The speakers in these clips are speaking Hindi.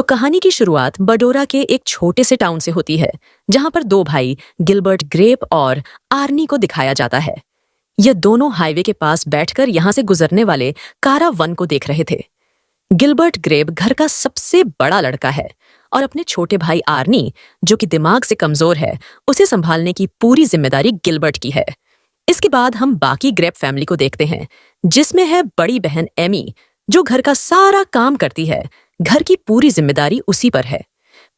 तो कहानी की शुरुआत बडोरा के एक छोटे से टाउन से होती है, जहां पर दो भाई गिलबर्ट ग्रेप और आर्नी को दिखाया जाता है। ये दोनों हाईवे के पास बैठकर यहां से गुजरने वाले कारावन को देख रहे थे। गिलबर्ट ग्रेप घर का सबसे बड़ा लड़का है और अपने छोटे भाई आर्नी, जो कि दिमाग से कमजोर है, उसे संभालने की पूरी जिम्मेदारी गिलबर्ट की है। इसके बाद हम बाकी ग्रेप फैमिली को देखते हैं, जिसमें है बड़ी बहन एमी, जो घर का सारा काम करती है। घर की पूरी जिम्मेदारी उसी पर है।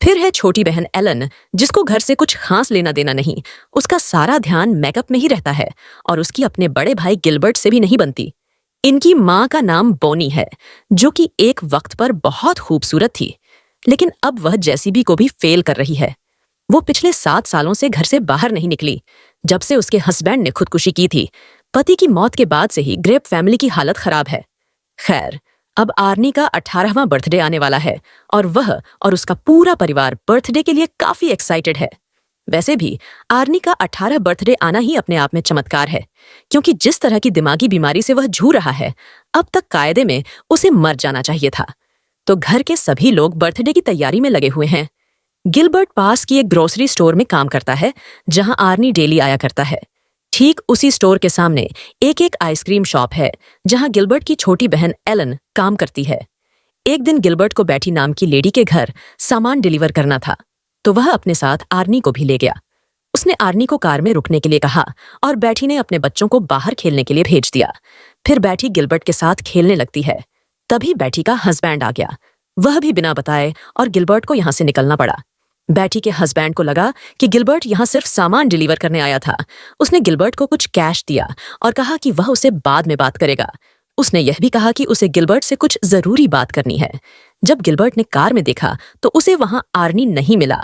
फिर है छोटी बहन एलन, जिसको घर से कुछ खास लेना देना नहीं, उसका सारा ध्यान मेकअप में ही रहता है और उसकी अपने बड़े भाई गिलबर्ट से भी नहीं बनती। इनकी माँ का नाम बोनी है, जो कि एक वक्त पर बहुत खूबसूरत थी, लेकिन अब वह जेसीबी को भी फेल कर रही है। वो पिछले 7 सालों से घर से बाहर नहीं निकली, जब से उसके हस्बैंड ने खुदकुशी की थी। पति की मौत के बाद से ही ग्रेप फैमिली की हालत खराब है। खैर, अब आर्नी का 18वां बर्थडे आने वाला है और वह और उसका पूरा परिवार बर्थडे के लिए काफी एक्साइटेड है। वैसे भी आर्नी का 18 बर्थडे आना ही अपने आप में चमत्कार है, क्योंकि जिस तरह की दिमागी बीमारी से वह जूझ रहा है, अब तक कायदे में उसे मर जाना चाहिए था। तो घर के सभी लोग बर्थडे की तैयारी में लगे हुए हैं। गिलबर्ट पास की एक ग्रोसरी स्टोर में काम करता है, जहां आर्नी डेली आया करता है। ठीक उसी स्टोर के सामने एक आइसक्रीम शॉप है, जहां गिलबर्ट की छोटी बहन एलन काम करती है। एक दिन गिलबर्ट को बैठी नाम की लेडी के घर सामान डिलीवर करना था, तो वह अपने साथ आर्नी को भी ले गया। उसने आर्नी को कार में रुकने के लिए कहा और बैठी ने अपने बच्चों को बाहर खेलने के लिए भेज दिया। फिर बैठी गिलबर्ट के साथ खेलने लगती है। तभी बैठी का हस्बैंड आ गया, वह भी बिना बताए, और गिलबर्ट को यहां से निकलना पड़ा। बैठी के हस्बैंड को लगा कि गिलबर्ट यहां सिर्फ सामान डिलीवर करने आया था। उसने गिलबर्ट को कुछ कैश दिया और कहा कि वह उसे बाद में बात करेगा। उसने यह भी कहा कि उसे गिलबर्ट से कुछ जरूरी बात करनी है। जब गिलबर्ट ने कार में देखा तो उसे वहां आर्नी नहीं मिला।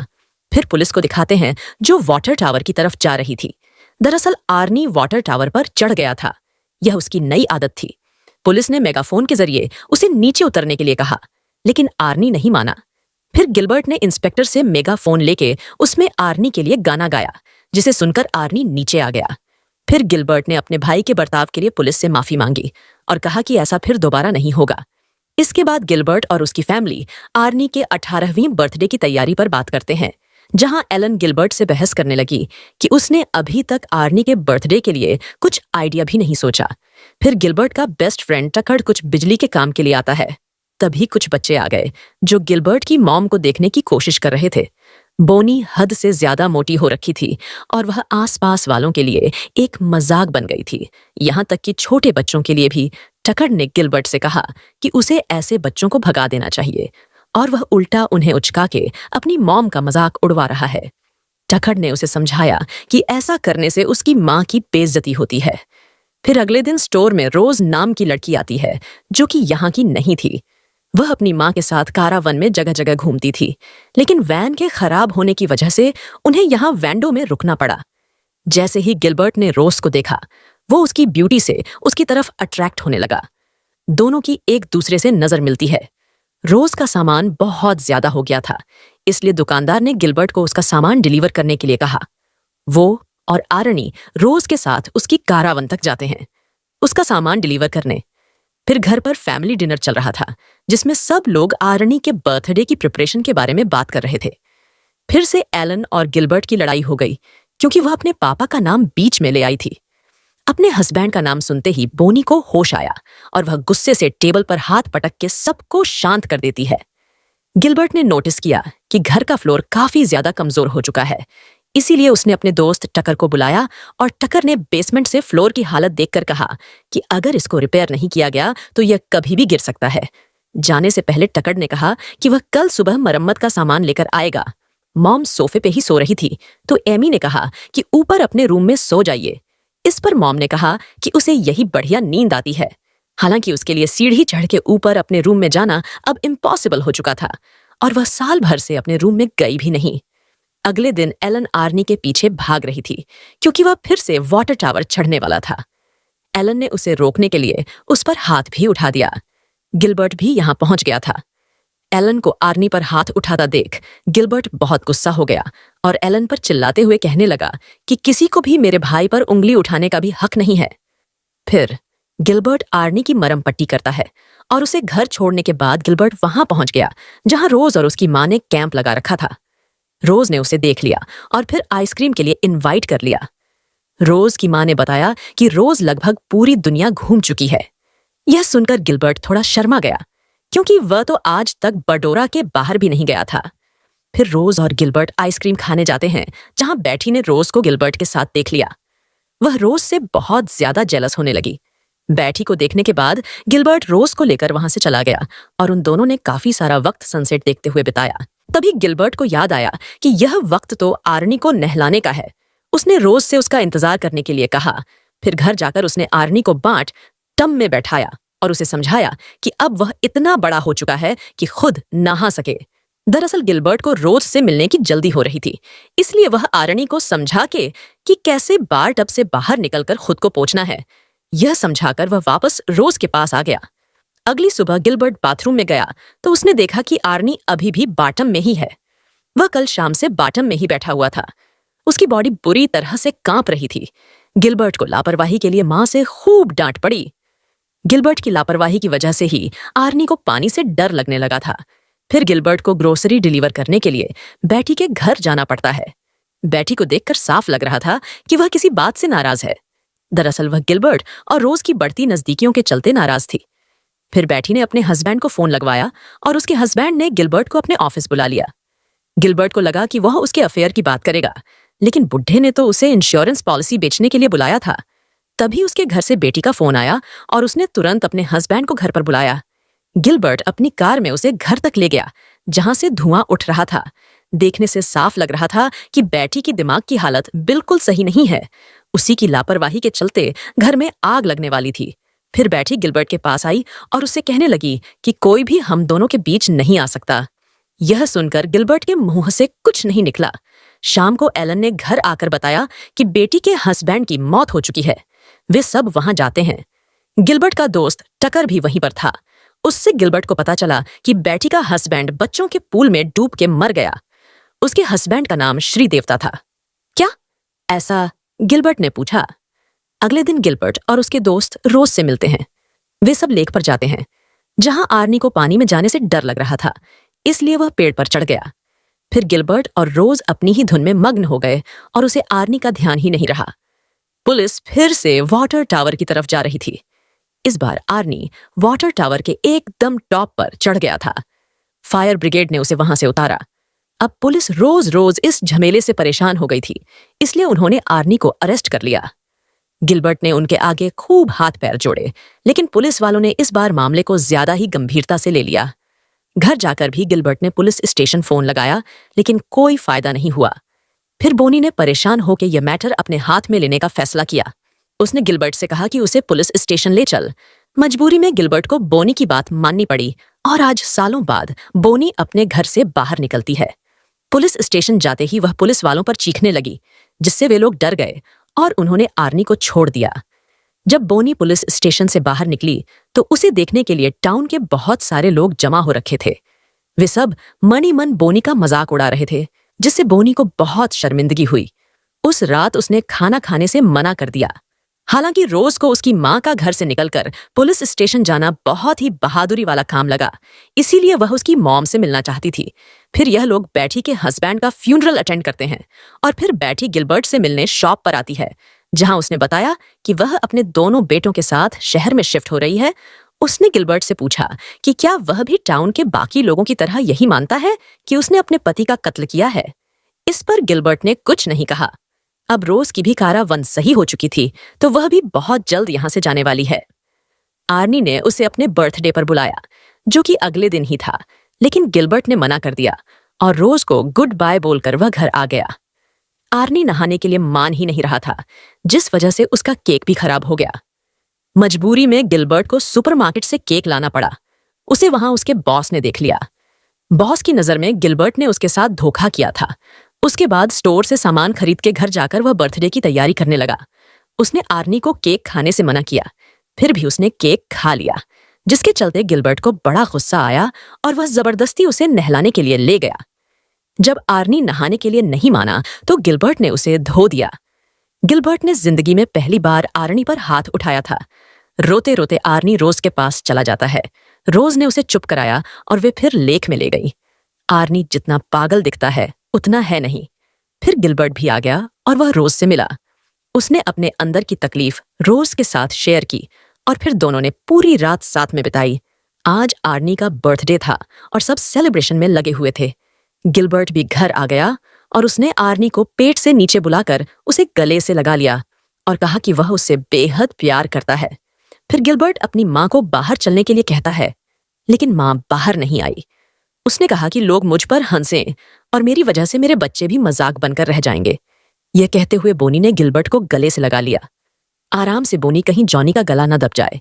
फिर पुलिस को दिखाते हैं, जो वाटर टावर की तरफ जा रही थी। दरअसल आर्नी वाटर टावर पर चढ़ गया था। यह उसकी नई आदत थी। पुलिस ने मेगाफोन के जरिए उसे नीचे उतरने के लिए कहा, लेकिन आर्नी नहीं माना। फिर गिलबर्ट ने इंस्पेक्टर से मेगाफोन लेके उसमें आर्नी के लिए गाना गाया, जिसे सुनकर आर्नी नीचे आ गया। फिर गिलबर्ट ने अपने भाई के बर्ताव के लिए पुलिस से माफी मांगी और कहा कि ऐसा फिर दोबारा नहीं होगा। इसके बाद गिलबर्ट और उसकी फैमिली आर्नी के 18वीं बर्थडे की तैयारी पर बात करते हैं, जहां एलन गिलबर्ट से बहस करने लगी कि उसने अभी तक आर्नी के बर्थडे के लिए कुछ आइडिया भी नहीं सोचा। फिर गिलबर्ट का बेस्ट फ्रेंड टकर्ड कुछ बिजली के काम के लिए आता है। तभी कुछ बच्चे आ गए, जो गिलबर्ट की मॉम को देखने की कोशिश कर रहे थे। बोनी हद से ज्यादा मोटी हो रखी थी और वह आसपास वालों के लिए एक मजाक बन गई थी, यहां तक कि छोटे बच्चों के लिए भी। टकर्ड ने गिलबर्ट से कहा कि उसे ऐसे बच्चों को भगा देना चाहिए, और वह उल्टा उन्हें उचका के अपनी मॉम का मजाक उड़वा रहा है। टकर्ड ने उसे समझाया कि ऐसा करने से उसकी माँ की बेइज्जती होती है। फिर अगले दिन स्टोर में रोज नाम की लड़की आती है, जो कि यहाँ की नहीं थी। वह अपनी माँ के साथ कारावन में जगह जगह घूमती थी, लेकिन वैन के खराब होने की वजह से उन्हें यहाँ वैंडो में रुकना पड़ा। जैसे ही गिलबर्ट ने रोज को देखा, वो उसकी ब्यूटी से उसकी तरफ अट्रैक्ट होने लगा। दोनों की एक दूसरे से नजर मिलती है। रोज का सामान बहुत ज्यादा हो गया था, इसलिए दुकानदार ने गिलबर्ट को उसका सामान डिलीवर करने के लिए कहा। वो और आर्नी रोज के साथ उसकी कारावन तक जाते हैं उसका सामान डिलीवर करने। फिर घर पर फैमिली डिनर चल रहा था, जिसमें सब लोग आर्नी के बर्थडे की प्रिपरेशन के बारे में बात कर रहे थे। फिर से एलन और गिलबर्ट की लड़ाई हो गई, क्योंकि वह अपने पापा का नाम बीच में ले आई थी। अपने हस्बैंड का नाम सुनते ही बोनी को होश आया और वह गुस्से से टेबल पर हाथ पटक के सबको शांत कर देती है। गिलबर्ट ने नोटिस किया कि घर का फ्लोर काफी ज्यादा कमजोर हो चुका है, इसीलिए उसने अपने दोस्त टकर को बुलाया और टकर ने बेसमेंट से फ्लोर की हालत देखकर कहा कि अगर इसको रिपेयर नहीं किया गया तो यह कभी भी गिर सकता है। जाने से पहले टकर ने कहा कि वह कल सुबह मरम्मत का सामान लेकर आएगा। मॉम सोफे पे ही सो रही थी, तो एमी ने कहा कि ऊपर अपने रूम में सो जाइए। इस पर मॉम ने कहा कि उसे यही बढ़िया नींद आती है। हालांकि उसके लिए सीढ़ी चढ़ के ऊपर अपने रूम में जाना अब इम्पॉसिबल हो चुका था और वह साल भर से अपने रूम में गई भी नहीं। अगले दिन एलन आर्नी के पीछे भाग रही थी, क्योंकि वह फिर से वाटर टावर चढ़ने वाला था। एलन ने उसे रोकने के लिए उस पर हाथ भी उठा दिया। गिलबर्ट भी यहां पहुंच गया था। एलन को आर्नी पर हाथ उठाता देख गिलबर्ट बहुत गुस्सा हो गया और एलन पर चिल्लाते हुए कहने लगा कि किसी को भी मेरे भाई पर उंगली उठाने का भी हक नहीं है। फिर गिलबर्ट आर्नी की मरम पट्टी करता है और उसे घर छोड़ने के बाद गिलबर्ट वहां पहुंच गया जहां रोज और उसकी मां ने कैंप लगा रखा था। रोज ने उसे देख लिया और फिर आइसक्रीम के लिए इनवाइट कर लिया। रोज की मां ने बताया कि रोज लगभग पूरी दुनिया घूम चुकी है। यह सुनकर गिलबर्ट थोड़ा शर्मा गया क्योंकि वह तो आज तक बडोरा के बाहर भी नहीं गया था। फिर रोज और गिलबर्ट आइसक्रीम खाने जाते हैं जहां बैठी ने रोज को गिलबर्ट के साथ देख लिया। वह रोज से बहुत ज्यादा जेलस होने लगी। बैठी को देखने के बाद गिलबर्ट रोज को लेकर वहां से चला गया और उन दोनों ने काफी सारा वक्त सनसेट देखते हुए बिताया। तभी गिलबर्ट को याद आया कि यह वक्त तो आर्नी को नहलाने का है। उसने रोज से उसका इंतजार करने के लिए कहा। फिर घर जाकर उसने आर्नी को बांट टब में बैठाया और उसे समझाया कि अब वह इतना बड़ा हो चुका है कि खुद नहा सके। दरअसल गिलबर्ट को रोज से मिलने की जल्दी हो रही थी, इसलिए वह आर्नी को समझा के कि कैसे बार टब से बाहर निकलकर खुद को पोंछना है। यह समझाकर वह वापस रोज के पास आ गया। अगली सुबह गिलबर्ट बाथरूम में गया तो उसने देखा कि आर्नी अभी भी बॉटम में ही है। वह कल शाम से बॉटम में ही बैठा हुआ था। उसकी बॉडी बुरी तरह से कांप रही थी। गिलबर्ट को लापरवाही के लिए मां से खूब डांट पड़ी। गिलबर्ट की लापरवाही की वजह से ही आर्नी को पानी से डर लगने लगा था। फिर गिलबर्ट को ग्रोसरी डिलीवर करने के लिए बैटी के घर जाना पड़ता है। बैटी को देखकर साफ लग रहा था कि वह किसी बात से नाराज है। दरअसल वह गिलबर्ट और रोज की बढ़ती नजदीकियों के चलते नाराज थी। फिर बैटी ने अपने हस्बैंड को फोन लगवाया और उसके हस्बैंड ने गिलबर्ट को अपने ऑफिस बुला लिया। गिलबर्ट को लगा कि वह उसके अफेयर की बात करेगा, लेकिन बुढ़े ने तो उसे इंश्योरेंस पॉलिसी बेचने के लिए बुलाया था। तभी उसके घर से बेटी का फोन आया और उसने तुरंत अपने हस्बैंड को घर पर बुलाया। गिलबर्ट अपनी कार में उसे घर तक ले गया जहां से धुआं उठ रहा था। देखने से साफ लग रहा था कि बैटी की दिमाग की हालत बिल्कुल सही नहीं है। उसी की लापरवाही के चलते घर में आग लगने वाली थी। फिर बैटी गिलबर्ट के पास आई और उससे कहने लगी कि कोई भी हम दोनों के बीच नहीं आ सकता। यह सुनकर गिलबर्ट के मुंह से कुछ नहीं निकला। शाम को एलन ने घर आकर बताया कि बेटी के हस्बैंड की मौत हो चुकी है। वे सब वहां जाते हैं। गिलबर्ट का दोस्त टकर भी वहीं पर था। उससे गिलबर्ट को पता चला कि बैटी का हस्बैंड बच्चों के पूल में डूब के मर गया। उसके हस्बैंड का नाम श्री देवता था। क्या ऐसा? गिलबर्ट ने पूछा। अगले दिन गिलबर्ट और उसके दोस्त रोज से मिलते हैं। वे सब लेक पर जाते हैं जहां आर्नी को पानी में जाने से डर लग रहा था, इसलिए वह पेड़ पर चढ़ गया। फिर गिलबर्ट और रोज अपनी ही धुन में मग्न हो गए और उसे आर्नी का ध्यान ही नहीं रहा। पुलिस फिर से वाटर टावर की तरफ जा रही थी। इस बार आर्नी वाटर टावर के एकदम टॉप पर चढ़ गया था। फायर ब्रिगेड ने उसे वहां से उतारा। अब पुलिस रोज रोज इस झमेले से परेशान हो गई थी, इसलिए उन्होंने आर्नी को अरेस्ट कर लिया। गिलबर्ट ने उनके आगे खूब हाथ पैर जोड़े, लेकिन पुलिस वालों ने इस बार मामले को ज्यादा ही गंभीरता से ले लिया। घर जाकर भी गिलबर्ट ने पुलिस स्टेशन फोन लगाया, लेकिन कोई फायदा नहीं हुआ। फिर बोनी ने परेशान होकर यह मैटर अपने हाथ में लेने का फैसला किया। उसने गिलबर्ट से कहा कि उसे पुलिस स्टेशन ले चल। मजबूरी में गिलबर्ट को बोनी की बात माननी पड़ी और आज सालों बाद बोनी अपने घर से बाहर निकलती है। पुलिस स्टेशन जाते ही वह पुलिस वालों पर चीखने लगी, जिससे वे लोग डर गए और उन्होंने आर्नी को छोड़ दिया। जब बोनी पुलिस स्टेशन से बाहर निकली तो उसे देखने के लिए टाउन के बहुत सारे लोग जमा हो रखे थे। वे सब मनी मन बोनी का मजाक उड़ा रहे थे, जिससे बोनी को बहुत शर्मिंदगी हुई। उस रात उसने खाना खाने से मना कर दिया। हालांकि रोज को उसकी मां का घर से निकलकर पुलिस स्टेशन जाना बहुत ही बहादुरी वाला काम लगा, इसीलिए वह उसकी मॉम से मिलना चाहती थी। फिर यह लोग बैटी के हस्बैंड का फ्यूनरल अटेंड करते हैं और फिर बैटी गिलबर्ट से मिलने शॉप पर आती है, जहां उसने बताया कि वह अपने दोनों बेटों के साथ शहर में शिफ्ट हो रही है। उसने गिलबर्ट से पूछा कि क्या वह भी टाउन के बाकी लोगों की तरह यही मानता है कि उसने अपने पति का कत्ल किया है। इस पर गिलबर्ट ने कुछ नहीं कहा। अब रोज की भी कारावन सही हो चुकी थी, तो वह भी बहुत जल्द यहां से जाने वाली है। आर्नी ने उसे अपने बर्थडे पर बुलाया, जो कि अगले दिन ही था, लेकिन गिलबर्ट ने मना कर दिया और रोज को गुड बाय बोलकर वह घर आ गया। आर्नी नहाने के लिए मान ही नहीं रहा था, जिस वजह से उसका केक भी खराब हो गया। मजबूरी में गिलबर्ट को सुपरमार्केट से केक लाना पड़ा। उसे वहां उसके बॉस ने देख लिया। बॉस की नजर में गिलबर्ट ने उसके साथ धोखा किया था। उसके बाद स्टोर से सामान खरीद के घर जाकर वह बर्थडे की तैयारी करने लगा। उसने आर्नी को केक खाने से मना किया, फिर भी उसने केक खा लिया, जिसके चलते गिलबर्ट को बड़ा गुस्सा आया और वह जबरदस्ती उसे नहलाने के लिए ले गया। जब आर्नी नहाने के लिए नहीं माना तो गिलबर्ट ने उसे धो दिया। गिलबर्ट ने जिंदगी में पहली बार आर्नी पर हाथ उठाया था। रोते रोते आर्नी रोज के पास चला जाता है। रोज ने उसे चुप कराया और वे फिर लेक में ले गई। आर्नी जितना पागल दिखता है उतना है नहीं। फिर गिलबर्ट भी आ गया और वह रोज से मिला। उसने अपने अंदर की तकलीफ रोज के साथ शेयर की और फिर दोनों ने पूरी रात साथ में बिताई। आज आर्नी का बर्थडे था और सब सेलिब्रेशन में लगे हुए थे। गिलबर्ट भी घर आ गया और उसने आर्नी को पेट से नीचे बुलाकर उसे गले से लगा लिया और कहा कि वह उससे बेहद प्यार करता है। फिर गिलबर्ट अपनी माँ को बाहर चलने के लिए कहता है, लेकिन माँ बाहर नहीं आई। उसने कहा कि लोग मुझ पर हंसें और मेरी वजह से मेरे बच्चे भी मजाक बनकर रह जाएंगे। यह कहते हुए बोनी ने गिलबर्ट को गले से लगा लिया। आराम से बोनी कहीं जॉनी का गला न दब जाए।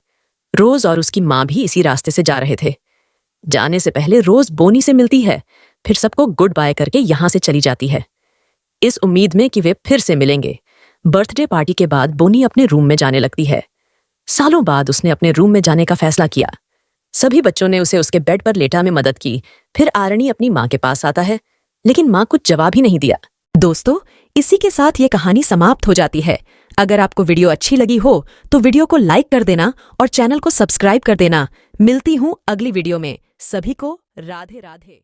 रोज और उसकी माँ भी इसी रास्ते से जा रहे थे। जाने से पहले रोज बोनी से मिलती है, फिर सबको गुड बाय करके यहां से चली जाती है, इस उम्मीद में कि वे फिर से मिलेंगे। बर्थडे पार्टी के बाद बोनी अपने रूम में जाने लगती है। सालों बाद उसने अपने रूम में जाने का फैसला किया। सभी बच्चों ने उसे उसके बेड पर लेटा में मदद की। फिर आर्नी अपनी माँ के पास आता है, लेकिन माँ कुछ जवाब ही नहीं दिया। दोस्तों, इसी के साथ ये कहानी समाप्त हो जाती है। अगर आपको वीडियो अच्छी लगी हो तो वीडियो को लाइक कर देना और चैनल को सब्सक्राइब कर देना। मिलती हूँ अगली वीडियो में। सभी को राधे राधे।